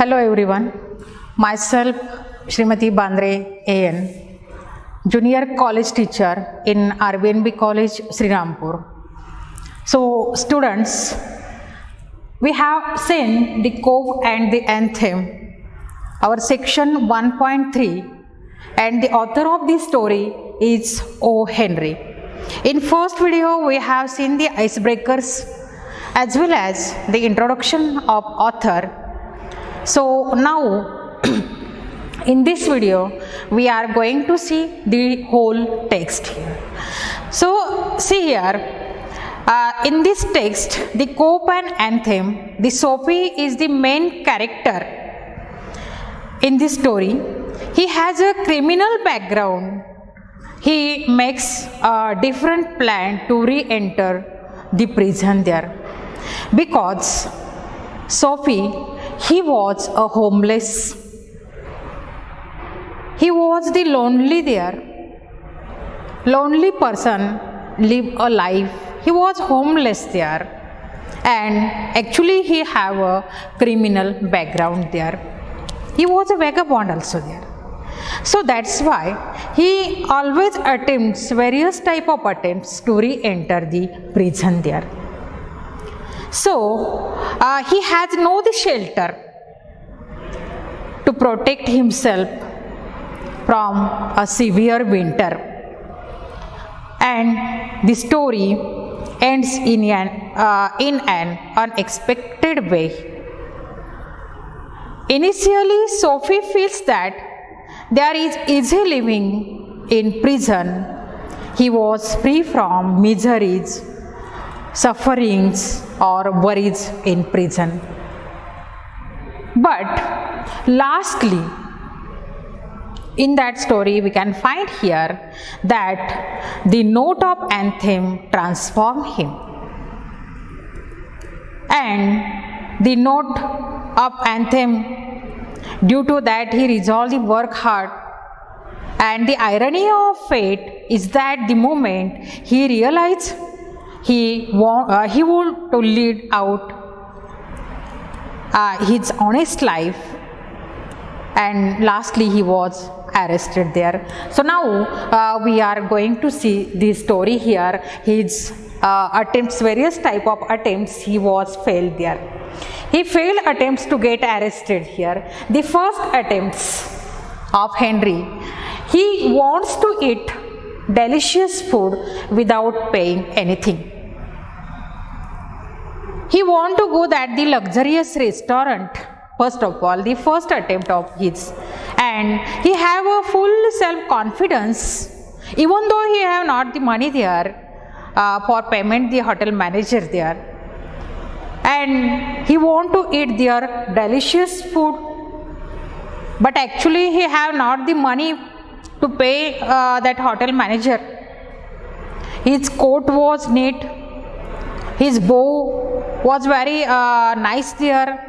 Hello everyone, myself Srimati Bandre AN, Junior College Teacher in RBNB College, Srirampur. So students, we have seen the Cove and the Anthem, our section 1.3, and the author of this story is O. Henry. In first video, we have seen the icebreakers as well as the introduction of author. So now in this video we are going to see the whole text here. So see here, in this text, the Cove and Anthem, the Soapy is the main character in this story. He has a criminal background. He makes a different plan to re-enter the prison there because Soapy, he was a homeless. He was the lonely person, live a life. He was homeless there, and actually he have a criminal background there. He was a vagabond also there. So that's why he always attempts various type of attempts to re-enter the prison there. So he has no the shelter to protect himself from a severe winter, and the story ends in an unexpected way. Initially, Sophie feels that there is easy living in prison. He was free from miseries, sufferings or worries in prison. But lastly, in that story we can find here that the note of Anthem transformed him, and the note of Anthem, due to that he resolved to work hard. And the irony of fate is that the moment he realized he would to lead out his honest life, and lastly he was arrested there. So now we are going to see the story here. His attempts, various type of attempts, he was failed there. He failed attempts to get arrested here. The first attempts of Henry, he wants to eat delicious food without paying anything. He wants to go at the luxurious restaurant, first of all, the first attempt of his, and he have a full self-confidence, even though he have not the money there for payment the hotel manager there, and he want to eat their delicious food, but actually he have not the money to pay that hotel manager. His coat was neat, his bow was very nice there,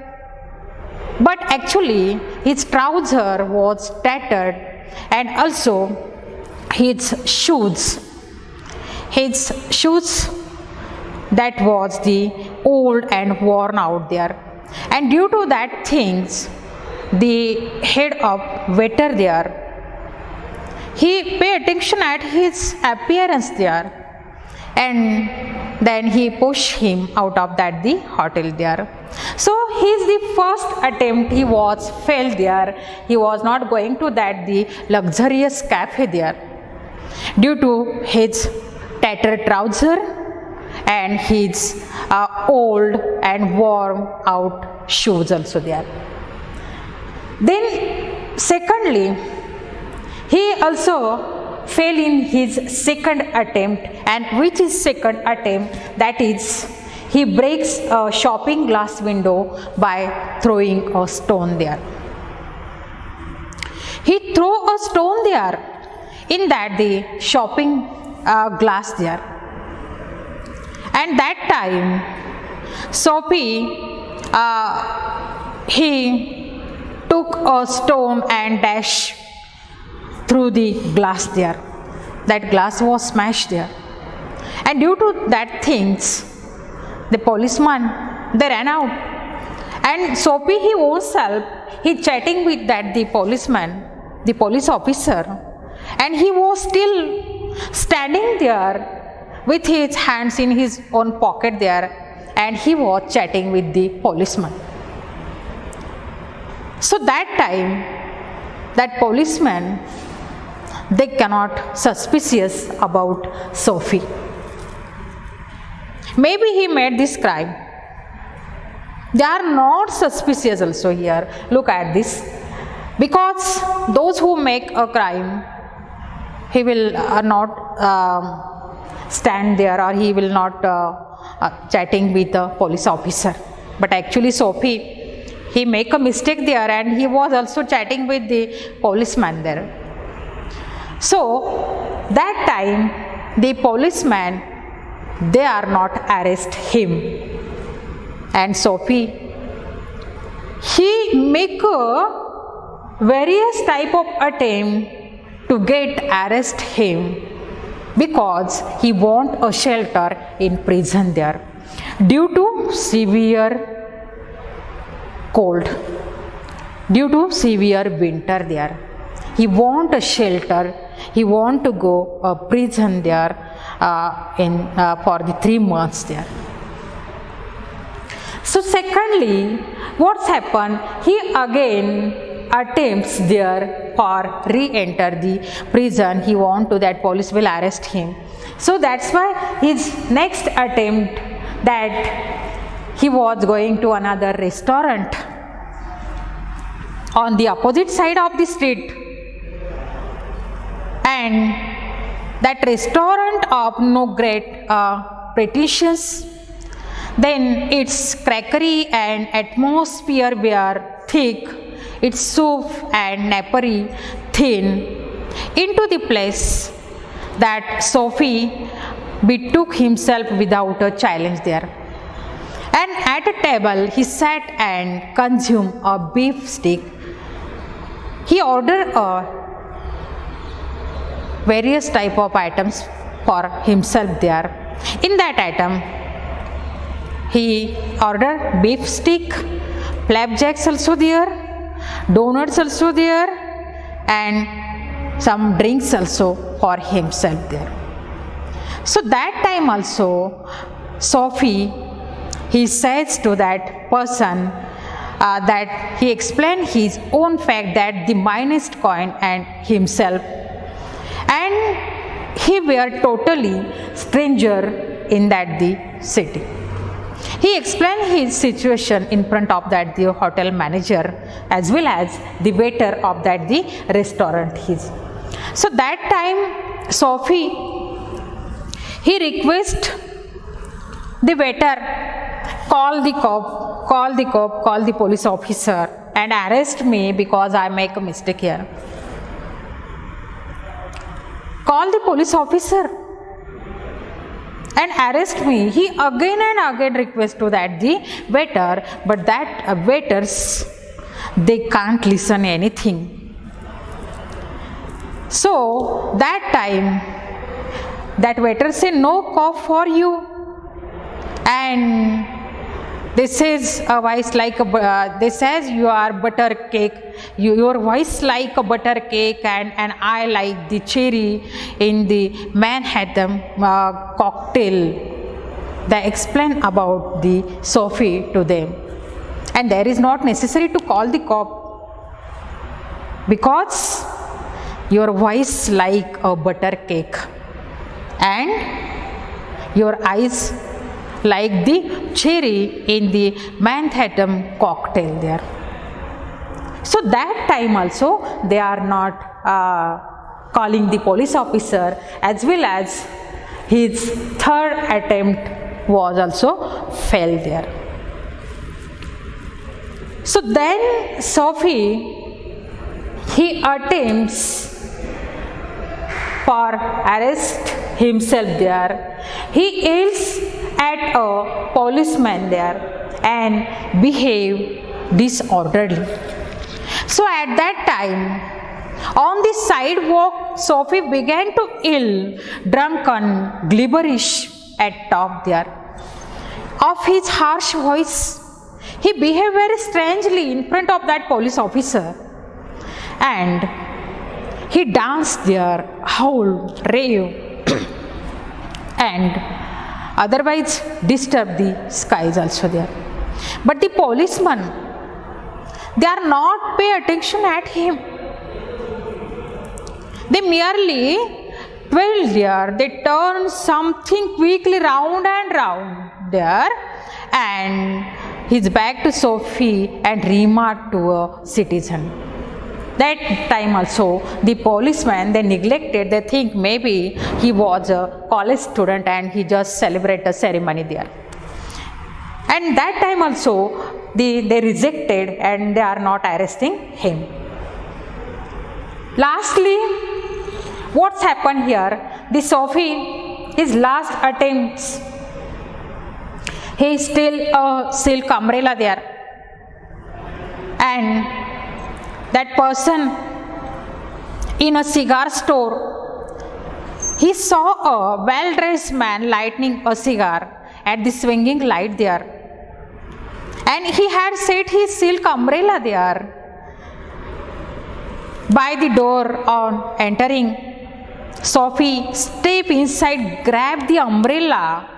but actually his trouser was tattered, and also his shoes that was the old and worn out there, and due to that things the head of waiter there, he pay attention at his appearance there, and then he pushed him out of that the hotel there. So his the first attempt, he was failed there. He was not going to that the luxurious cafe there due to his tattered trouser and his old and worn out shoes also there. Then secondly, he also failed in his second attempt, and which is second attempt, that is he breaks a shopping glass window by throwing a stone there. He threw a stone there in that the shopping glass there, and that time Soapy he took a stone and dashed through the glass there. That glass was smashed there, and due to that things the policeman, they ran out, And Sophie, he own self, he chatting with that the policeman, the police officer, and he was still standing there with his hands in his own pocket there, and he was chatting with the policeman. So that time, that policeman, they cannot suspicious about Sophie. Maybe he made this crime. They are not suspicious also here. Look at this. Because those who make a crime, he will not stand there, or he will not chatting with the police officer. But actually Sophie, he make a mistake there, and he was also chatting with the policeman there. So that time the policeman, they are not arrest him. And Sophie, he make a various type of attempt to get arrest him, because he want a shelter in prison there due to severe cold, due to severe winter there. He want a shelter, he want to go a prison there for the 3 months there. So secondly, what's happened? He again attempts there for re-enter the prison. He want to that police will arrest him. So that's why his next attempt, that he was going to another restaurant on the opposite side of the street, and that restaurant of no great pretensions, then its crackery and atmosphere were thick, its soup and napery thin, into the place that Sophie betook himself without a challenge there. And at a table he sat and consumed a beef stick. He ordered various type of items for himself there. In that item, he ordered beef stick, flapjacks also there, donuts also there, and some drinks also for himself there. So that time also, Sophie, he says to that person that he explained his own fact, that the minest coin and himself, and he were totally stranger in that the city. He explained his situation in front of that the hotel manager as well as the waiter of that the restaurant his. So that time Sophie, he request the waiter, call the police officer and arrest me because I make a mistake here. Call the police officer and arrest me. He again and again request to that the waiter, but that waiters, they can't listen anything. So that time that waiter say no cough for you, and they says a voice like a, they says you are butter cake, your voice like a butter cake, and I like the cherry in the Manhattan cocktail. They explain about the Sophie to them, and there is not necessary to call the cop because your voice like a butter cake and your eyes like the cherry in the Manhattan cocktail there. So that time also they are not calling the police officer, as well as his third attempt was also failed there. So then Sophie, he attempts for arrest himself there. He yells at a policeman there and behave disorderly. So at that time, on the sidewalk, Sophie began to yell drunken, gibberish at top there. Of his harsh voice, he behaved very strangely in front of that police officer, and he danced there, howled, raved, and otherwise disturbed the skies also there. But the policemen, they are not pay attention at him. They merely dwell there. They turn something quickly round and round there, and his back to Sophie and remarked to a citizen. That time also the policeman, they neglected, they think maybe he was a college student and he just celebrated a ceremony there. And that time also they rejected and they are not arresting him. Lastly, what's happened here? The Sophie, his last attempts, he is still a silk umbrella there, and that person in a cigar store, he saw a well-dressed man lighting a cigar at the swinging light there, and he had set his silk umbrella there. By the door on entering, Sophie stepped inside, grabbed the umbrella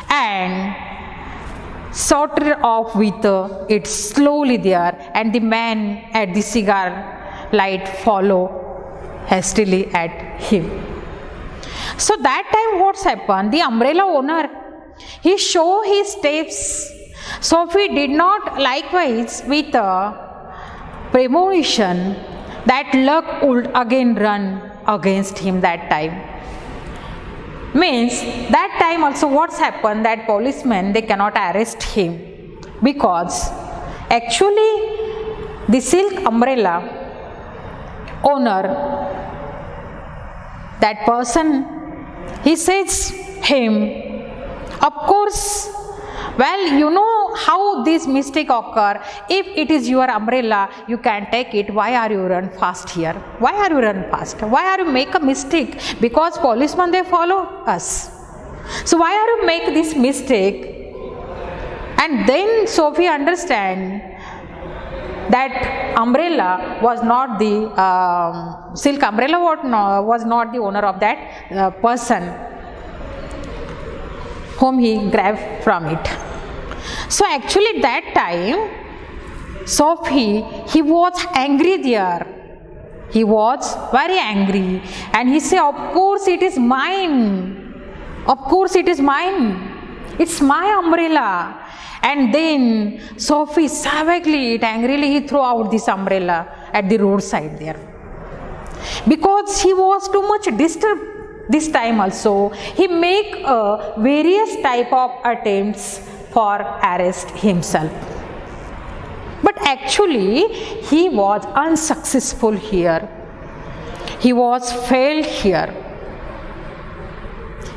and sorted off with it slowly there, and the man at the cigar light followed hastily at him. So that time what's happened? The umbrella owner, he showed his steps. Sophie did not likewise with a premonition that luck would again run against him that time. Means that time also what's happened, that policemen, they cannot arrest him because actually the silk umbrella owner, that person, he says him, of course, well, you know how this mistake occur. If it is your umbrella, you can take it. Why are you run fast here? Why are you run fast? Why are you make a mistake? Because policemen, they follow us. So why are you make this mistake? And then Sophie understand that umbrella was not the silk umbrella was not the owner of that person whom he grabbed from it. So actually that time Sophie, he was angry there. He was very angry and he said, of course it is mine. Of course it is mine. It's my umbrella. And then Sophie savagely, angrily, he threw out this umbrella at the roadside there. Because he was too much disturbed this time also. He make various type of attempts for arrest himself. But actually he was unsuccessful here. He was failed here.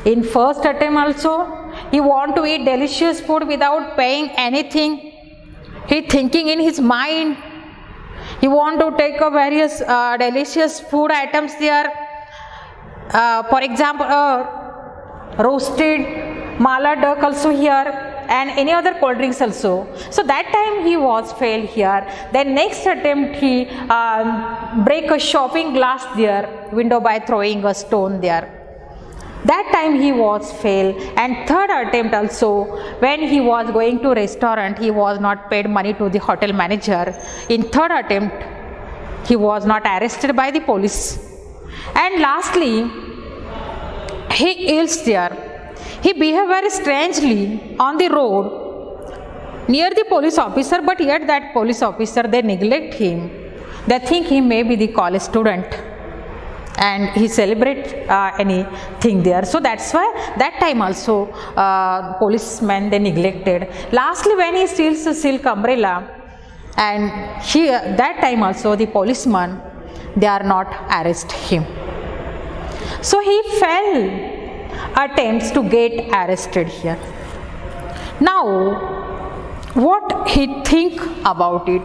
In first attempt also, he want to eat delicious food without paying anything. He thinking in his mind, he want to take a various delicious food items there. For example, roasted mala duck also here, and any other cold drinks also. So that time he was failed here. Then next attempt he break a shopping glass there, window, by throwing a stone there. That time he was failed. And third attempt also, when he was going to restaurant, he was not paid money to the hotel manager. In third attempt, he was not arrested by the police. And lastly, he ills there. He behaved very strangely on the road near the police officer, but yet that police officer, they neglect him. They think he may be the college student and he celebrate anything there. So that's why that time also policemen, they neglected. Lastly, when he steals a silk umbrella, and that time also the policemen, they are not arrest him. So he fell attempts to get arrested here. Now what he think about it?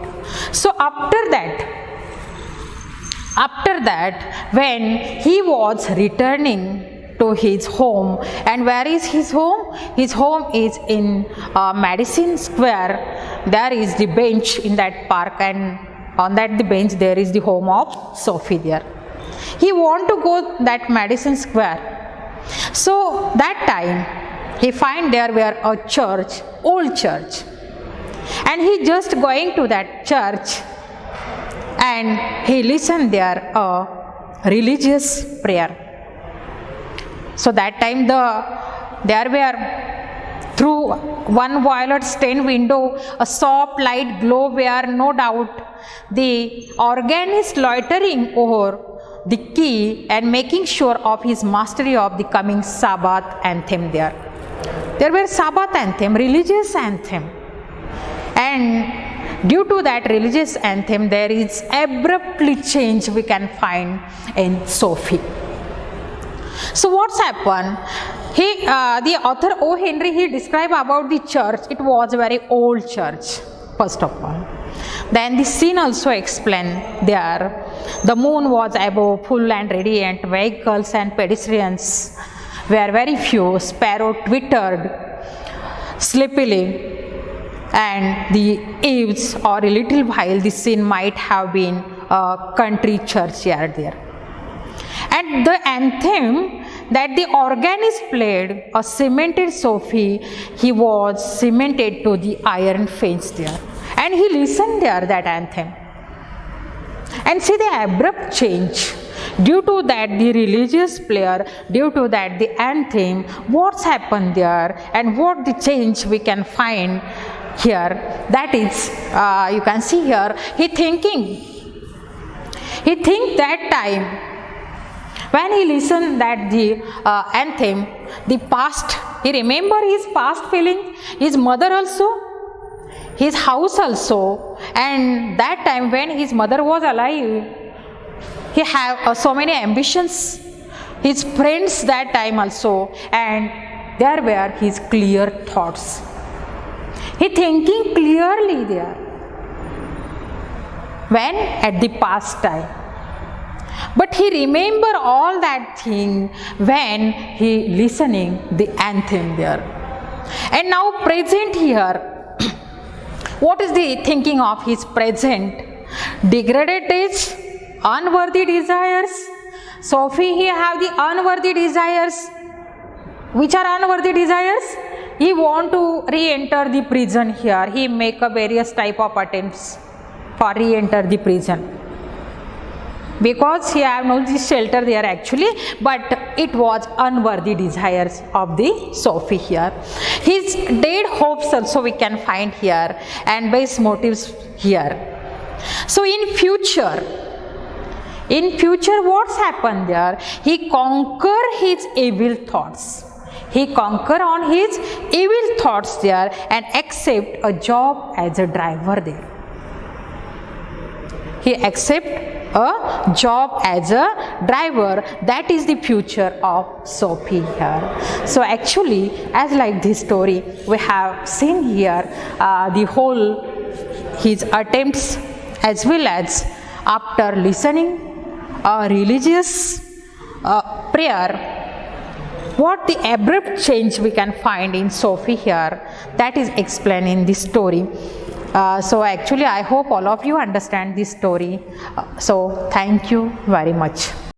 So after that when he was returning to his home. And where is his home? His home is in Madison Square. There is the bench in that park, and on that the bench there is the home of Sophie there. He want to go that Madison Square. So that time he find there were a church, old church, and he just going to that church and he listened there a religious prayer. So that time there were through one violet stained window a soft light glow where no doubt the organist loitering over the key and making sure of his mastery of the coming Sabbath anthem there. There were Sabbath anthem, religious anthem, and due to that religious anthem there is abruptly change we can find in Sophie. So what's happened? The author O. Henry, he described about the church. It was a very old church, first of all. Then the scene also explained there. The moon was above, full and radiant. Vehicles and pedestrians were very few. Sparrow twittered sleepily, and the eaves, or a little while the scene might have been a country churchyard there. And the anthem that the organist played, a cemented Sophie, he was cemented to the iron fence there. And he listened there, that anthem. And see the abrupt change. Due to that the religious player, due to that the anthem, what's happened there and what the change we can find here, that is, you can see here, he think that time when he listened that the anthem, the past, he remember his past feeling, his mother also, his house also, and that time when his mother was alive, he have so many ambitions, his friends that time also, and there were his clear thoughts. He thinking clearly there. When? At the past time. But he remember all that thing when he listening the anthem there. And now present here, what is the thinking of his present? Degraded taste, unworthy desires. Sophie, he have the unworthy desires. Which are unworthy desires? He want to re-enter the prison here. He make a various type of attempts for re-enter the prison. Because he have no shelter there actually, but it was unworthy desires of the Sophie here. His dead hopes also we can find here, and base motives here. So in future what's happened there? He conquer his evil thoughts. He conquer on his evil thoughts there and accept a job as a driver there. He accept a job as a driver. That is the future of Sophie here. So actually, as like this story, we have seen here the whole his attempts, as well as after listening a religious prayer, what the abrupt change we can find in Sophie here, that is explained in this story. So actually I hope all of you understand this story. So thank you very much.